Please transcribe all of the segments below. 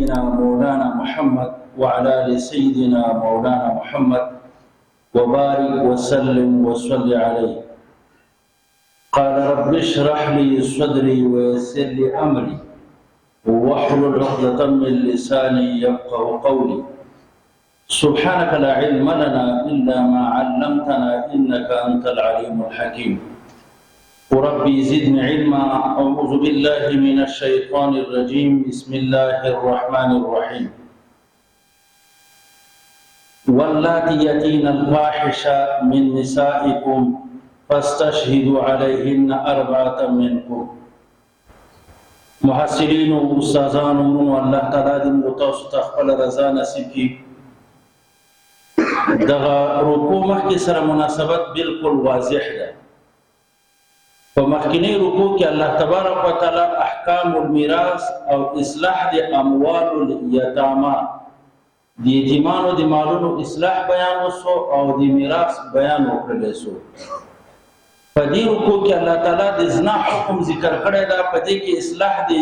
سيدنا مولانا محمد وعلى آل سيدنا مولانا محمد وبارك وسلم وصل عليه. قال رب اشرح لي صدري ويسر لي أمري واحلل عقدة من لساني يفقه قولي. سبحانك لا علم لنا إلا ما علمتنا إنك أنت العليم الحكيم. وربي زدني علما. أعوذ بالله من الشيطان الرجيم. بسم الله الرحمن الرحيم. واللاتي يأتين الفاحشة من نسائكم فاستشهدوا عليهن أربعة منكم. محسنين واستاذان والله تعالی دې متاسو خپل رضا نصیب کړي. دغه رکوع مخکې سره مناسبت بالکل واضح ده. په مخکینی رکوع کې الله تبارک وتعالى احکام المیراث او اصلاح د اموال الیتاما د یتیمانو د مالونو اصلاح بیان وسو او د میراث بیان وکړل شو. په دې رکوع کې الله تعالی د زنا حکم ذکر کړی دا. په دې کې اصلاح د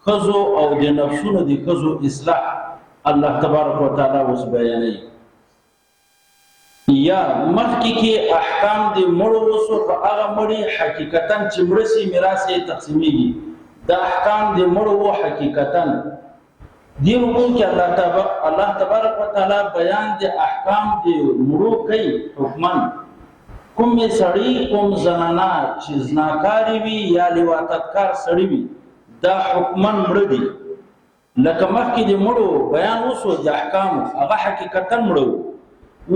خزو او د نفسونو د خزو اصلاح الله تبارک وتعالى اوس بیانوي. یا مخکې کې احکام د مړو وسو په هغه مړي حقیقتا چې مړه سي میراث یې تقسیمیږي. دا احکام د مړو حقیقتا دې رکوع کې الله تبارک وتعالى بیان د احکام د مړو کوي. حکمن کوم سړی کوم زنانا چې زناکاری وي یا لواطتکار سړی وي دا حکمن مړه دي. لکه مخکې د مړو بیان وسو د احکام هغه حقیقتا مړه.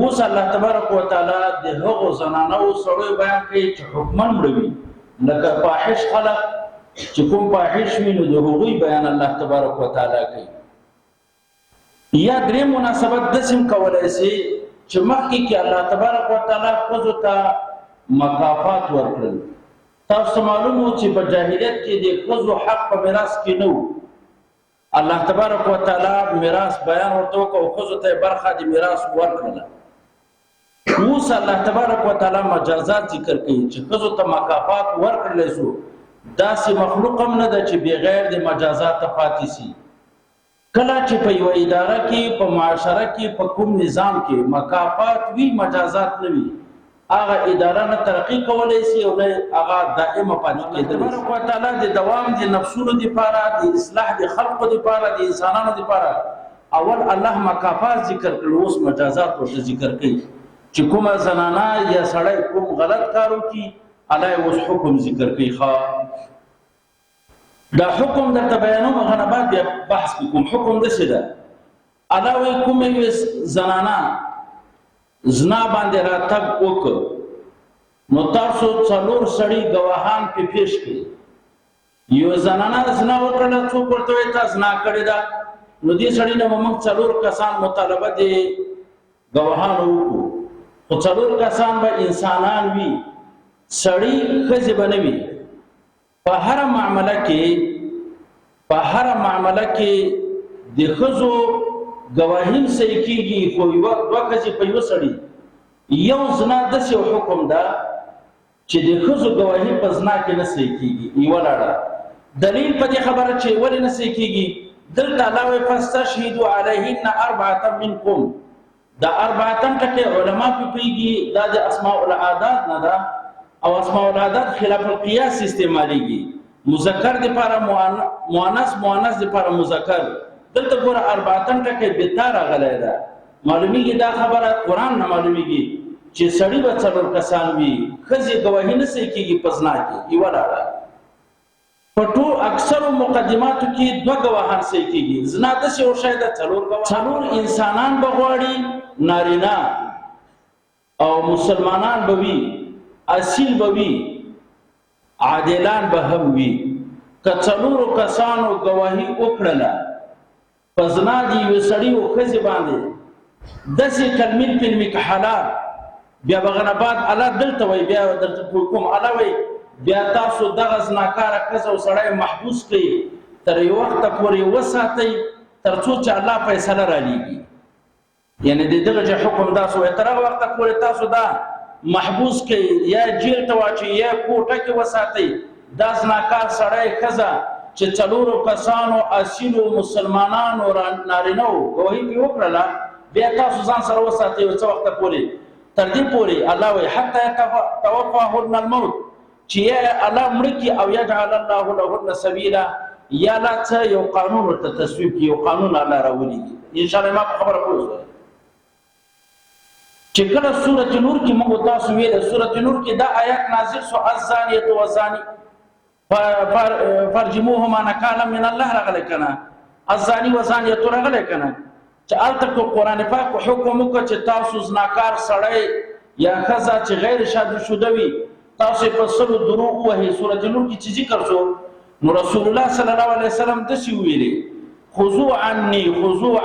اوس الله تبارک وتعالى د هغو زنانو سړیو بیان کوي چې حکمن مړه وي. لکه فاحش خلق چې کوم فاحش وي نو د هغوی بیان الله تبارک وتعالى کوي. یا درې مناسبت داسې کولی شي چې مخکې کې الله تبارک وتعالى ښځو ته مکافات ورکړل. تاسو معلومه چې په جاهلیت کې د ښځو حق په میراث کې نه و. الله تبارک وتعالى میراث بیان ورته وکړ او ښځو ته برخه د میراث ورکړله. اوس الله تبارک وتعالى مجازات ذکر کوي چې ښځو ته مکافات ورکړلی شو. داسې مخلوق هم نه ده چې بغیر د مجازات پاتې شي. کله چې په یو اداره کې په معاشره کې په کوم نظام کې مکافات وي مجازات نه وي هغه اداره نه ترقی کولی شي او نه هغه دائمه پاتې کېدلی. تبارک وتعالى د دوام د نفسونو دپاره د اصلاح د خلقو دپاره د انسانانو دپاره اول الله مکافات ذکر کړل. اوس مجازات ورته ذکر کوي چې کومه زنانه یا سړی کوم غلط کار وکړي الله اوس حکم ذکر کوي. دا حکم درته بیانوم هغه نه بعد بیا بحث کوم. حکم داسې ده الله وایي کومه یوه زنانه زنا باندې راتګ وکړ نو تاسو څلور سړي ګواهان پې پیش کړي. یو زنانه زنا وکړله څوک ورته وایي تا زنا کړې ده نو دې سړي نه به موږ څلور کسان مطالبه د ګواهانو وکړو. خو څلور کسان به انسانان وي سړي ښځې به نه وي. په هره معامله کې د ښځو ګواهیم صحیح کېږي. خو دوه ښځې په یو سړي یو زنا داسې حکم ده چې د ښځو ګواهي په زنا کې نه صحیح کېږي. یوه لاړه دلیل په دې خبره چې ولې نه صحیح کېږي دلته الله وایي فاستشهدوا علیهن اربعة منکم. دا اربعة ټکی علما پې پوهېږي دا د اسماء العادات نه ده او اسماء العادات خلاف القیاس استعمالیږي. مذکر دپاره مؤنث مؤنث دپاره مذکر. دلته ګوره اربعة ټکی بتا راغلی ده. معلومیږي دا خبره قرآن نه معلومیږي چې سړي به څلور کسان وي ښځې ګواهي نه صحیح کېږي په زنا کې. یوه لاړه په ټول اکثرو مقدماتو کې دوه ګواهان صحیح کېږي. زنا داسې یو شی ده څلور انسانان به غواړي نارینه او مسلمانان به وي اصیل به وي عادلان به هم وي. که څلورو کسانو ګواهي وکړله په زنا د یوه سړي او ښځې باندې داسې کلمې کلمې کحالات بیا به هغه نه بعد الله دلته وایي بیا درته پوه کوم. الله وایي بیا تاسو دغه زناکاره ښځه او سړی محبوس کړئ تر یو وخته پورې وساتئ تر څو چې الله فیصله رالیږي. یعنی د دغه حکم داسې وایي تر هغه وخته پورې تاسو دا محبوس کړئ یا جیل ته واچئ یا کوټه کې وساتئ. دا زناکار سړی ښځه چې څلورو کسانو اصیلو مسلمانانو نارینه وو ګواهي پې وکړله بیا تاسو ځان سره وساتئ څه وخته پورې تر دې پورې الله وایي حتی توفاهن الموت چې یا الله مړه کړي او یجعل الله لهن سبیلا یا الله څه یو قانون ورته تصویب کړي یو قانون الله راولېږي انشاءالله ما په خبره پوه شوئ چې کله سورة نور کې موږ تاسو ویل سورة نور کې دا آیات نازل شو الزانیة والزانی فرجموهما نکالا من الله راغلی کنه الزانی والزانیة راغلی کنه چې هلته قرآن پاک حکم وکړه چې تاسو زناکار سړی یا ښځه چې غیر شادي شده وي تاسو په سلو دروغ ووهئ سورة نور کې چې ذکر شو نو رسول الله صلی الله علیه وسلم داسې ویلي خذوا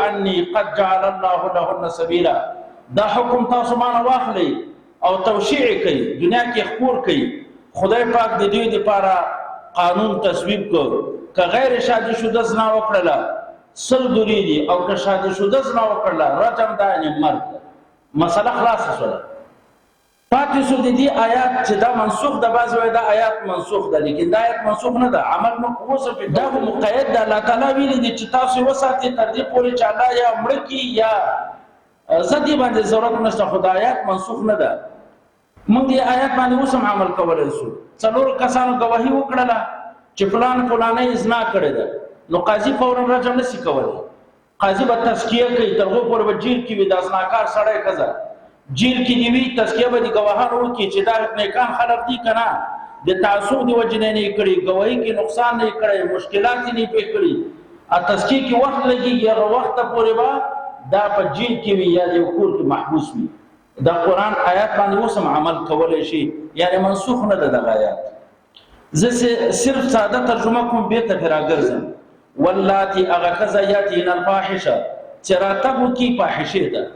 عني قد جعل الله لهن سبیلا دا حکم تاسو مانه واخلئ او توشیع کوي دنیا کې خپور کوي خدای پاک د دوی دپاره قانون تصویب کړ که غیر شادي شده زنا وکړله 100 دوری دي او که شادي شده زنا وکړله رجم دا یعنې مرګ مسله خلاصه شوله پاتې شو د دې آیات چې دا منسوخ ده بعضې وایي دا آیات منسوخ ده لیکن دا آیات منسوخ نه ده عمل اوس دا خو مقید ده الله تعالی ویلي دي چې تاسو یې وساتئ تر دې پورې چې الله یا مړه کړي یا زه دې باندې ضرورت نشته خو دا آیات منسوخ نه ده موږ دې آیات باندې اوس هم عمل کولی شو څلورو کسانو ګواهي وکړله چې فلانۍ زنا کړې ده نو قاضي فورا رجم نشي کولی قاضي به تزکیه کوي تر هغو پورې به جیل کې وي دا زناکار سړی ښځه جیل کې دې وي تزکیه به دې ګواهان وکړي چې دا نیکان خلک دي که نه د تعصب د وجې نه یې کړي ګواهي کې نقصان نه یې کړی مشکلات یې نه پېښ کړي تزکیه کې وخت لګېږي هغه وخته پورې به دا په جیل کې وي یا د یو کور کې محبوس وي دا قرآن آیات باندې اوس هم عمل کولی شي یعنې منسوخ نه ده دغه آیات زه صرف ساده ترجمه کوم بېرته پرې راګرځم واللاتي هغه ښځه یاتین الفاحشه چې راتګ وکړي فاحشې ته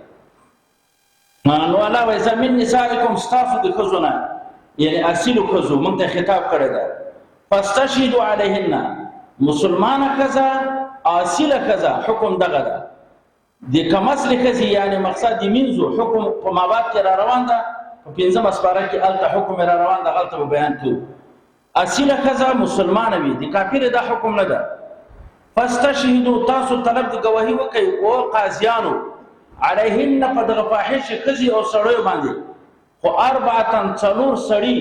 نو الله وایي زه من نسائکم ستاسو د ښځو نه یعنې اصیلو ښځو موږ ته خطاب کړی ده فاستشهدوا علیهن مسلمانه ښځه اصیله ښځه حکم دغه ده د کمسل ښځې یعنې مقصد د مینځو حکم په مابعد کې را روان ده په 5مه سپاره کې هلته حکم را روان ده هلته به بیان کوو اصیله ښځه مسلمانه وي د کافرې دا حکم نه ده فاستشهدوا تاسو طلب د ګواهي وکئ او قاضیانو علیهن په دغه فاحشې ښځې او سړیو باندې خو 4 سړي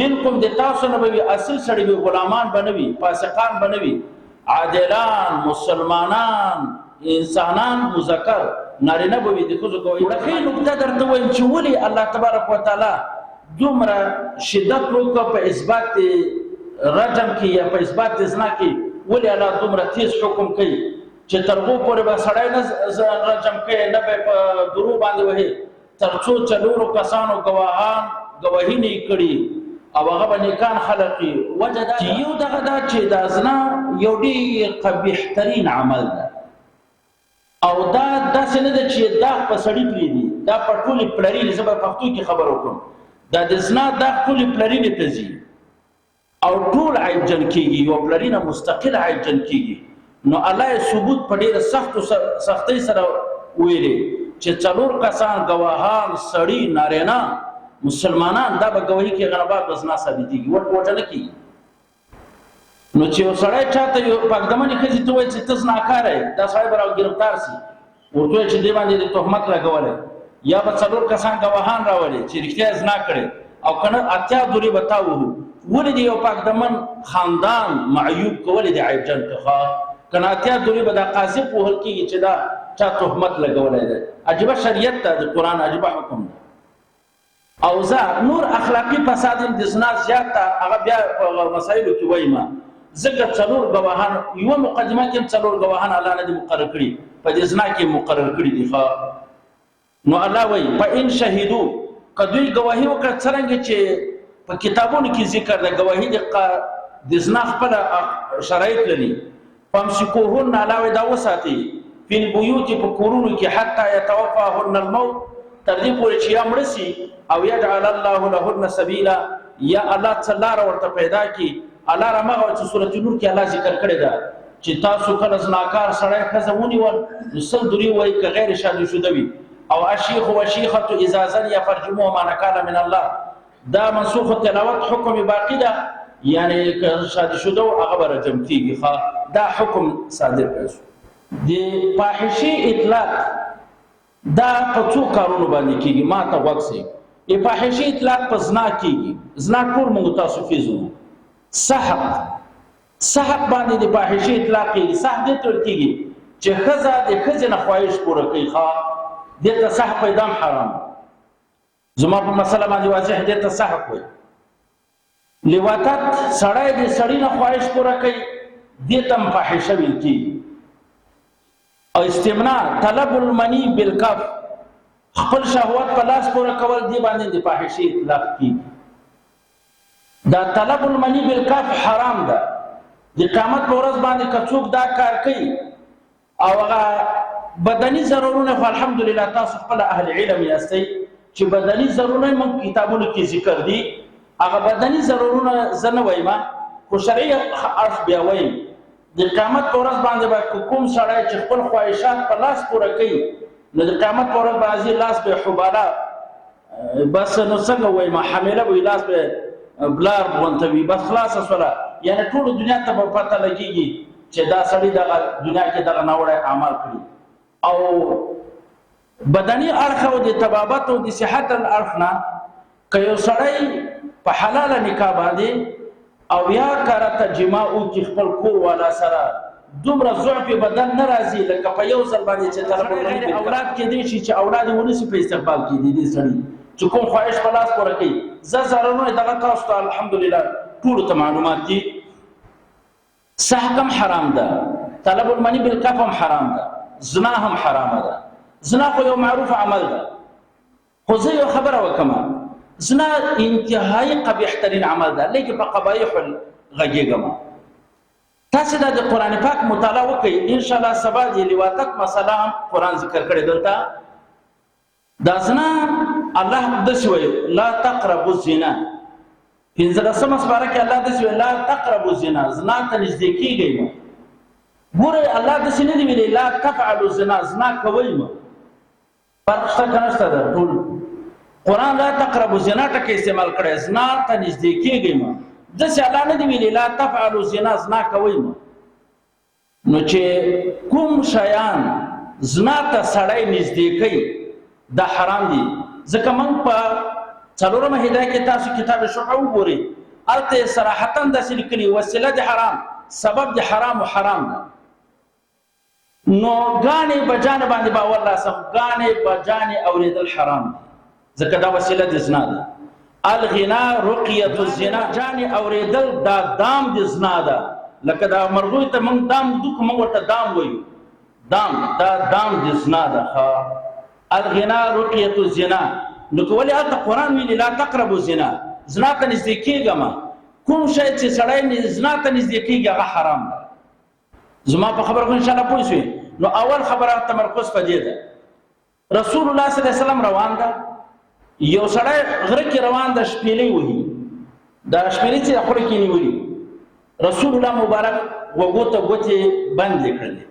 منکم د تاسو نه به وي اصل سړي وي غلامان به نه وي فاسقان به نه وي عادلان مسلمانان انسانان مذکر نارینه به وي د ښځو ګواهي وړخې نکته درته وایم چې ولې الله تبارک وتعالی دومره شدت وکړه په اثبات رجم کې یا په اثبات زنا کې ولې الله دومره تیز حکم کوي چې تر هغو پورې به سړی نه رجم کوي نه به په درو باندې وهي تر څو څلورو کسانو ګواهان ګواهي نه یې کړي او هغه به نیکان خلق وي وجه دا چې یو دغه دا چې دا زنا یو ډېر قبیحترین عمل ده او دا داسې نه ده چې داغ په سړي پرېږدي دا په ټولې پلرینې زه به پښتو کې خبره وکړم دا د زنا داغ ټولې پلرینې ته ځي او ټول عیبجن کېږي یوه پلرینه مستقل عیبجن کېږي نو الله یې ثبوت په ډېره سختۍ سره ویلې چې 4 کسان ګواهان سړي نارینه مسلمانان دا به ګواهي کې غنبات به زنا ثابتېږي وټه نه کېږي نو چې یو سړی چاته یو پاکدمنې ښځې ته وایي چې ته زناکاره یې دا سړی به راګرفتار سي ورته وایي چې دې باندې د تهمت لګولی یا به 4 کسان ګواهان راولي چې رښتیا زنا کړې او که نه 80 دورې به تا وهو ولې د یو پاکدمن خاندان معیوب که ولې د عیبجن که که نه 80 دورې به دا قاضي پوهل کېږي چې دا چا تهمت لګولی دی عجیبه شریعت ته د قرآن عجیبه حکم دی او زه نور اخلاقي فساد د زنا زیات ته هغه بیا په مسایلو کې وایم ځکه 4 ګواهان یوه مقدمه کې هم 4 ګواهان الله نه دي مقرر کړي په دې زنا کې مقرر کړي دي نو الله وایي فإن شهدو که دوی ګواهي وکړه څرنګه چې په کتابونو کې ذکر ده ګواهي د زنا خپله شرایط لري فامسکوهن الله وایي دا وساتئ فی البیوت په کورونو کې حتی یتوفاهن الموت تر دې پورې چې یا مړه سي او یجعل الله لهن سبیلا یا الله څه لاره ورته پیدا کړي الله رمغه چې سورۃ نور کې الله ذکر کړی ده چې تاسو کله زناکار سړی ښځه ونیول نو 100 دورې وایي که غیر شادي شده وي او الشیخ والشیخة اذا زنیا فرجموهما نکالا من الله دا منسوخ تلاوت حکم باقی ده یعنی که شادي شده او هغه به رجم کیږي. دا حکم صادر کړ شو. د فاحشې اطلاق دا په څو کارونو باندې کیږي؟ ما ته وکسي ای فاحشې اطلاق په زنا کیږي. زنا ټول موږ تاسو فیزو سحق باندې د فاحشې اطلاق کیږي. سحق دې تر کیږي چې خزه د خزه نه خواهش پوره کوي. دې ته سحق پیدا حرام. زما په مسله باندې واضح دې ته سحق وي. لواطت سړی د سړی نه خواهش پوره کوي، دې ته فاحشه ویل کیږي. او استمناء طلب المنی بالکف، خپل شهوت په لاس پوره کول، دی باندې د فاحشې اطلاق کیږي. دا طلب المنی بالکف حرام ده. د قیامت په ورځ باندې که څوک دا کار کوي او هغه بدني ضرورونه، فالحمدلله تاسو خپل اهل علم یاستئ چې بدني ضرورونه موږ کتابونو کې ذکر دي. هغه بدني ضرورونه زه نه وایم، خو شرعي اړخ بیا وایم. د قیامت په ورځ باندې به کوم سړی چې خپل خواهشات په لاس پوره کوي، نو د قیامت په ورځ باندې لاس به حباله بس نو څنګه وایم حامله وي، لاس به بلار غونتوي، بس خلاصه سوله. یعنی ټول دنیا ته په پته لګیږي چې دا سړی دغه دنیا کې دغه ناوړه اعمال کړي. او بدني اړخ او د طبابت او د صحت اړخ نه که یو سړی په حلاله نکاح باندې او یا کارته جما او کې خپل کور والا سره دومره ضعف بدن نه راځي لکه په یو ځل باندې چې تر اولاد کې دی چې اولاد ونسی په استقبال کې دي سړی چې کوم خواهش په لاس پوره کوي. زه زرونه دغه تاسو ته الحمدلله ټول ته معلومات دي. سحق هم حرام ده، طلب المنی بالکف هم حرام ده، زنا هم حرام ده. زنا خو یو معروف عمل ده، خو زه یو خبره وکم، زنا انتهایی قبیح ترین عمل ده، لیکن په قبایح غږیږم. تاسو د قرآن پاک مطالعه وکړئ، ان شاء الله سبا د لواطت مسله هم قرآن ذکر کړی. دلته دا زنا الله داسې وایي لا تقربوا الزنا. پنځلسمه سپاره کې الله داسې وایي لا تقربوا الزنا، زنا ته نږدې کیږئ مه. ګورئ الله داسې نه دی ویلي لا تفعلوا الزنا، زنا کوئ مه. فرق شته که نشته؟ ده ټول قرآن لا تقربوا الزنا ټکی استعمال کړی، زنا ته نږدې کیږئ مه. داسې الله نه دی ویلي لا تفعلوا الزنا، زنا کوئ مه. نو چې کوم شیان زنا ته سړی نږدې کوي دا حرام دي. ځکه موږ په څلورمه هدایه کې تاسو کتاب شبهه وګورئ، هلته صراحتا داسې لیکلي وسیله د حرام، سبب د حرام و حرام ده. نو ګانې بجانې باندې باور راسم، ګانې بجانې اورېدل حرام دي ځکه دا وسیله د زنا ده. الغنا رقیة الزنا، جانې اورېدل دا دام د زنا ده. لکه دا مرغوی ته موږ دام دوک، موږ ورته دام وایو، دام دا دام د زنا ده. الغنا رقیة الزنا. نو که ولې هلته قرآن ویلي لا تقربوا الزنا، زنا ته نږدې کېږه مه. کوم شی چې سړی زنا ته نږدې کېږي هغه حرام ده. زما په خبره خو انشاءالله پوه شوې. نو اول خبره تمرکز په دې ده، رسول الله صلی الله علیه وسلم روان ده، یو سړی غره کې روان ده، شپېلۍ وهي. دا شپېلۍ چې خوله کې نیولي، رسول الله مبارک وګو ته ګوتې بندې کړلې.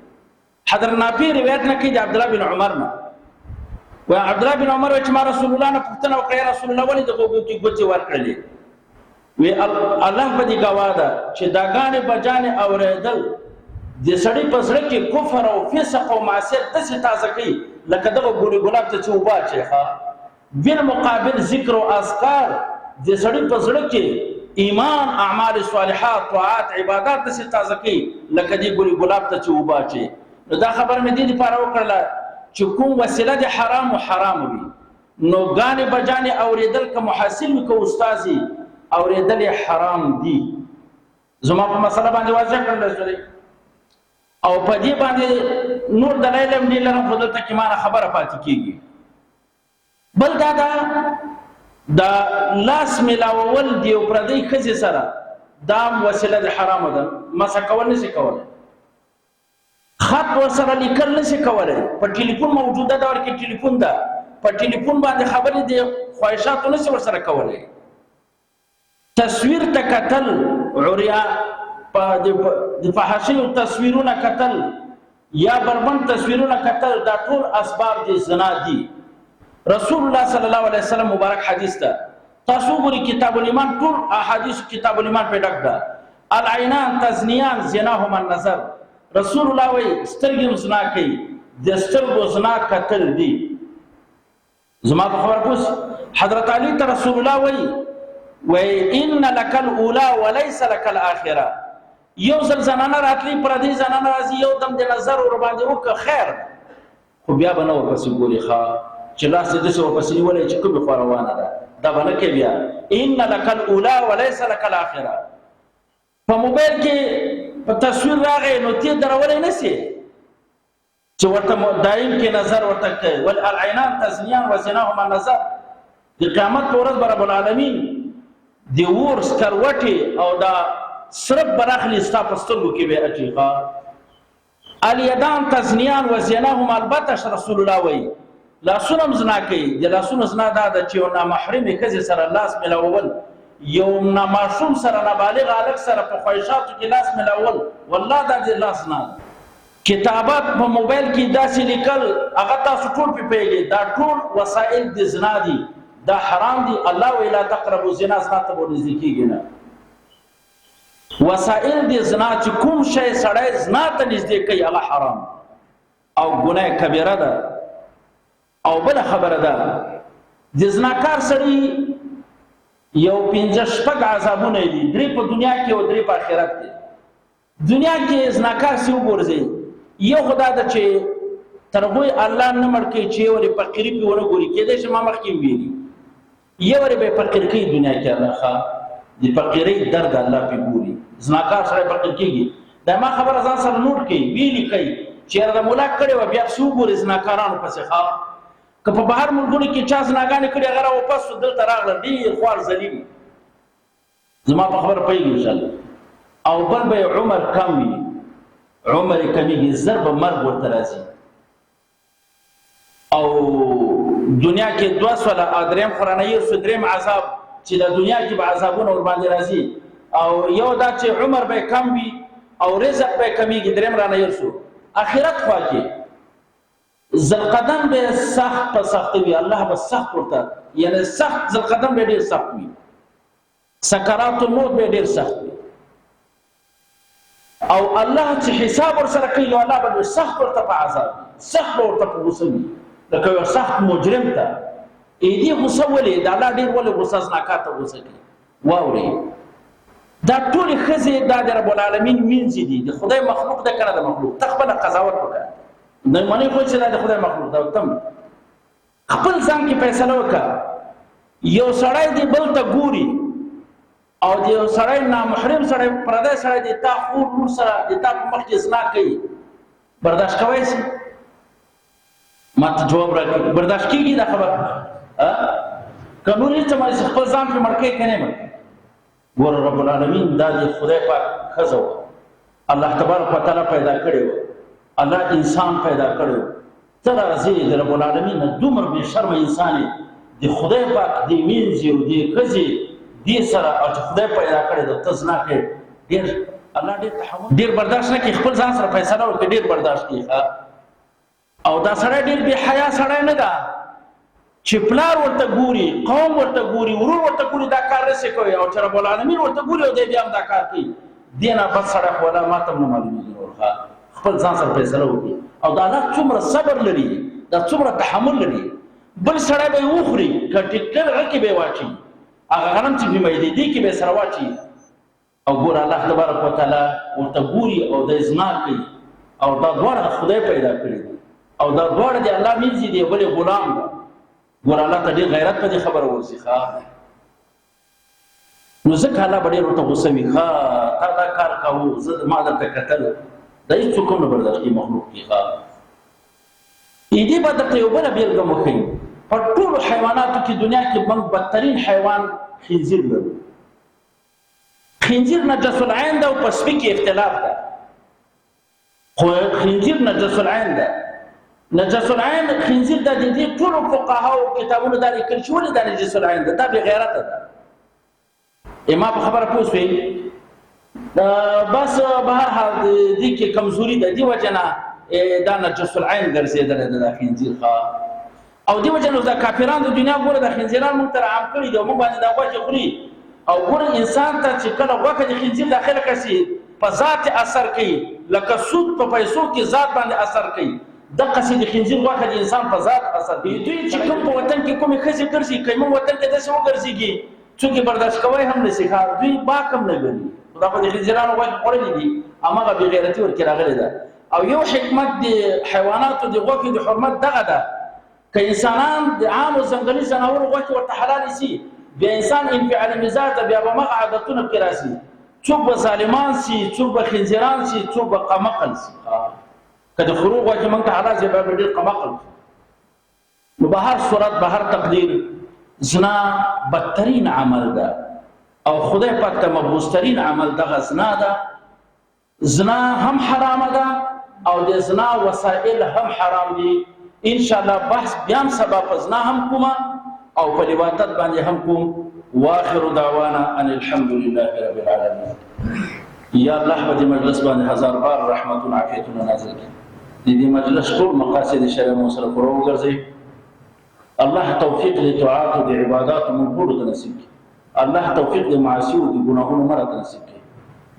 حضرت نافع روایت نه کوي د عبدالله بن عمر نه، و عبدالله بن عمر وایي چې ما رسول الله نه پوښتنه وکړه یا رسول الله ولې د غوږو کې ګوتې ورکړلې؟ وی الله په دې ګواه ده چې دا ګانې بجانې اورېدل د سړي په زړه کې کفر او فسق او معصیت داسې تازه کوي لکه دغه ګلي ګلاب ته چې اوبه اچوي. بالمقابل ذکر او اذکار د سړي په زړه کې ایمان، اعمال صالحات، طاعات، عبادات داسې تازه کوي لکه دې ګلي ګلاب ته چې اوبه اچوي. نو دا خبره مې دې لپاره وکړله چې کوم وسیله د حرام و حرام وي، نو ګانې بجانې اورېدل که محصل وي که استاذي، اورېدل حرام دي. زما په مسله باندې واضح کړل شوی. او په دې باندې نور دلایل هم ډېر لرم، خو دلته کې مانه خبره پاتې کېږي. بل دا ده د لاس میلاوول د یو پردۍ ښځې سره، دا هم وسیله د حرامو ده. مسح کول نشي کولی، خط ورسره لیکل نشي کولی. په ټلیفون موجوده دور کې ټلیفون ده، په ټلیفون باندې خبرې د خواهشاتو نشي ورسره کولی. تصویر ته کتل، عریا د فحاشیو تصویرونه کتل یا بربند تصویرونه کتل، دا ټول اسباب د زنا دي. رسول الله صلی الله علیه وسلم مبارک حدیث ده تاسو ګوري کتاب الایمان ټول احادیث کتاب الایمان په ډک ده. العینان تزنیان زناهما النظر. رسول الله وی سترګې زنا کوي، د سترګو زنا کتل دي. زما په خبر پوس حضرت علی ته رسول الله وی ان لك الاولى وليس لك الاخره. یو ځل زنانه راتلی پر دې زنانه راځي یو دم د نظر ور باندې وک خیر خو بیا به نو پسې ګوري ښا چې لاس دې څه پسې ولې چې کوم خو روانه ده دا باندې کې بیا ان لك الاولى وليس لك الاخره. په موبایل کې په تصویر راغی نو تی درولې نسی چې ورته دایم کې نظر ورته کوي. ول العینان تزنیان وزناهما النظر. د قیامت پر ورځ رب العالمین دی ور سکروټي او دا صرف براخلی ستا پسترګو کې به اچيقا. الیدان تزنیان وزناهما البته رسول الله وی لا سنم زنا کوي. د لا سن زنا دا چې یو نامحرمه کزي سره لاس ملاول، یو نامعصوم سره نابالغ الک سره په خواهشاتو کې لاس ملاول، والله دا د لاس نه. کتابات په موبایل کې داسې لیکل هغه تاسو ټول په پیګي دا ټول وسایل د زنا دي، دا حرام دي. الله ویلا تقربوا الزنا، زنا ته ورنږدې کیږي نه. وسائل د زنا چې کوم شی سړی زنا ته نږدې کوي هغه حرام او ګناه کبیره ده. او بل خبره ده د زناکار سړی یو 15 عذابونه دي، 3 په دنیا کې او 3 په آخرت کې. دنیا کې زناکار سی وګورځي یو خدا د چې ترغوی الله نه مړ کې چې ور فقيري په ور ګوري کې د شما مخ کې ویلي یو ور به فقیر کې دنیا کې الله ښا د فقيري درد الله په ګوري. زناکار سره فقیر کېږي دا ما خبره ځان سره نوٹ کړي ویلي کوي چې دا مولا کړي و بیا څو ګوري زناکارانو پسې ښا که په بهر ملکونو کې چا زناګانې کړي هغه واپس دلته راغله ډېر خوار ذلیل. زما په خبره پوهېږي ان شاء الله. او بل به عمر کم وي، عمر یې کمیږي، زر به مرګ ورته راځي. او دنیا کې 2 سوله درېم قرآني سو درېم عذاب چې د دنیا کې به عذابونه ور باندې راځي. او یو دا چې عمر به کم وي او رزق به کمیږي، درېم رانه يرسو. اخرت خوا کې زلقدم به سخت په سخت وي، الله به سخت ورته یعنی سخت زلقدم به ډېر سخت وي، سکرات الموت به ډېر سخت وي. او الله چې حساب ور سره کوي الله به سخت ورته په عذاب سخت ورته په غصه وي. لکه یو سخت مجرم ته دې غصه ولې دا الله ډېر ولې غصه زناکاته غصه کوي. واوري دا ټول خزه دا د رب العالمین مینځي دي، د خدای مخلوق ده کنه د مخلوق تخبل قضاوت وکړه نه معنی خو چې دا د خدای مخلوق ده. تم خپل ځان کې فیصله وکړه. یو سړی دی بل ته ګوري او د یو سړی نامحرم سړی پردی سړی دی تا خور لور سره د تا په مخ کې زنا کوي، برداشت کوی شي؟ ما ته جواب راکړي برداشت کیږي دا خبره قانوني ته ما خپل ځان په مړکې کنه مړ ګور رب العالمین دا د خدای پاک خزو الله تبارک وتعالى پیدا کړو، الله انسان پیدا کړو. تر راځي د رب العالمین دومره به شرم انسان د خدای پاک دی مینځي او دی کزي دې سره او خدای پیدا کړی د تزنا کې ډېر الله ډېر تحمل ډېر برداشت نه کوي. خپل ځان سره فیصله وکړي ډېر برداشت کوي. او دا سره ډېر بے حیا سره نه ده چې پلار ورته ګوري، قوم ورته ګوري، ورور ورته ګوري دا کار رسې کوي او چې رب العالمین ورته ګوري او دی بیا هم دا کار کوي. دې نه بس سره ولا ماته نه معلومېږي. خپل ځان سره فیصله وکړي. او دا الله څومره صبر لري، دا څومره تحمل لري. بل سړی به وخوري که ټیکټر هغه کې به واچي، هغه غنم چې بیمې دي کې به سره واچي. او ګور الله تبارک وتعالى ورته ګوري او د زنا کوي. او دا دواړه خدای پیدا کړی او دا دواړه دی الله مینځي دی بل غلام دی. ګور الله ته ډېر غیرت په دې خبره ورسي ښا نو ځکه الله به ډېر ورته غوسه وي ښا تا دا کار کوو زه ما درته کتل دا هېڅوک هم نه برداشت کوي مخلوق کې ښا. دې به درته یو بله بېلګه وښیي. په ټولو حیواناتو کې دنیا کې موږ بدترین حیوان خنزیر لرو. خنزیر نجس العین ده او په سپي کې اختلاف ده، خو خنزیر نجس العین ده. نجس العین خنزیر ده د دې ټولو فقهاو کتابونو دا لیکل چې ولې دا نجس العین ده، دا بې غیرته ده. ما په خبره پوه شوې بس به هر حال دې کې کمزوري ده، دې وجه نه دا نجس العین ګرځېدلی ده دا خنزیر ښه. او دی وجه نو دا کافرانو د دنیا ګوره د خنزیران موږ ته عام کړي دي، موږ باندې دا غوښه خوري. او ګوره انسان ته چې کله غوښه د خنزیر داخله کسي په ذات اثر کوي، لکه سود په پیسو کې ذات باندې اثر کوي، د قصې د خنزیر غوښه د انسان په ذات اثر کوي. دوی چې کوم په وطن کې کومې ښځې ګرځي، کوم وطن کې داسې وګرځېږي څوک یې برداشت کوی هم نشي ښه، دوی باک هم نه ګڼي. دا خو د خنزیرانو غوښې خوړلې دي، هماغه بې غیرتي ورکې راغلې ده. او یو حکمت د حیواناتو د غوښې د حرمت دغه ده، که انسانان د عامو ځنګلي ځناورو غوښې ورته حلالې شي، بیا انسان انفعالي مزاج ده، بیا به همغه عادتونه پکې راشي. څوک به ظالمان شي، څوک به خنزیران شي، څوک به قمقل شي. که د خرو غوښې موږ ته حلال شي، بیا به ډېر قمقل شي. نو به هر صورت به هر تقدیر زنا بدترین عمل ده، او خدای پاک ته مبغوضترین عمل دغه زنا ده. زنا هم حرامه ده او د زنا وسایل هم حرام دي. ان شاء الله بحث بیا هم سبا په زنا هم کومه او په لواطت باندې هم کوم. واخر دعوانا ان الحمد لله رب العالمين. یا الله په دې مجلس باندې هزار بار رحمت او عافیت نازل کړي. دې مجلس ټول مقاصد شرع مو سره پوره وګرځي. الله توفیق د طاعات او د عبادت مو ټول نصیب کړي. الله توفیق د معاصی او د ګناهونو مراد نصیب کړي.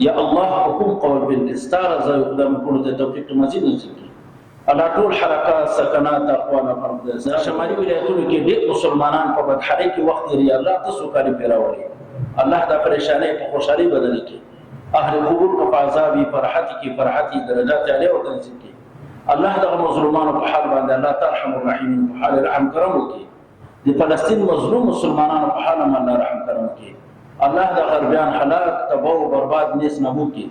یا الله حکم قول بالاستار زای خدای مو ټول ته توفیق مزید نصیب کړي. الله ټول حرکات سکنات اقوال فرض ده. شمالي ولایتونو کې ډېر مسلمانان په بدحالۍ کې وخت لري، الله تاسو کاري پیراوړي. الله دا پریشانۍ په خوشحالي بدل کړي. اهل قبور په عذابي فرحتي کې فرحتي درجات عاليه او تنزيل کړي. الله دغه مظلومانو په حال باندې الله ترحم الرحیم په حال رحم کرم وکړي. د فلسطین مظلوم مسلمانانو په حال باندې رحم کرم وکړي. الله د غربیان هلاک تباہ او برباد نیس نه وکړي.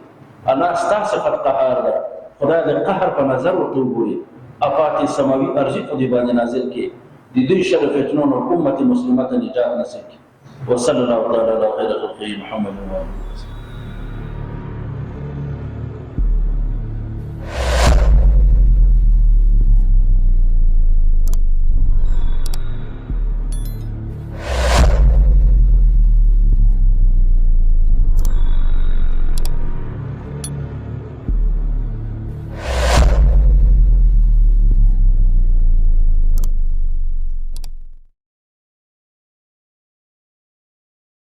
الله ستاسو صفت قهار ده، خدای د قهر په نظر ورته وګوري. افات سماوي ارزي په دې باندې نازل کړي. د دوی شر فتنو امت مسلمه ته نجات نصیب کړي. وصلی الله تعالی علی خیر خلقه محمد و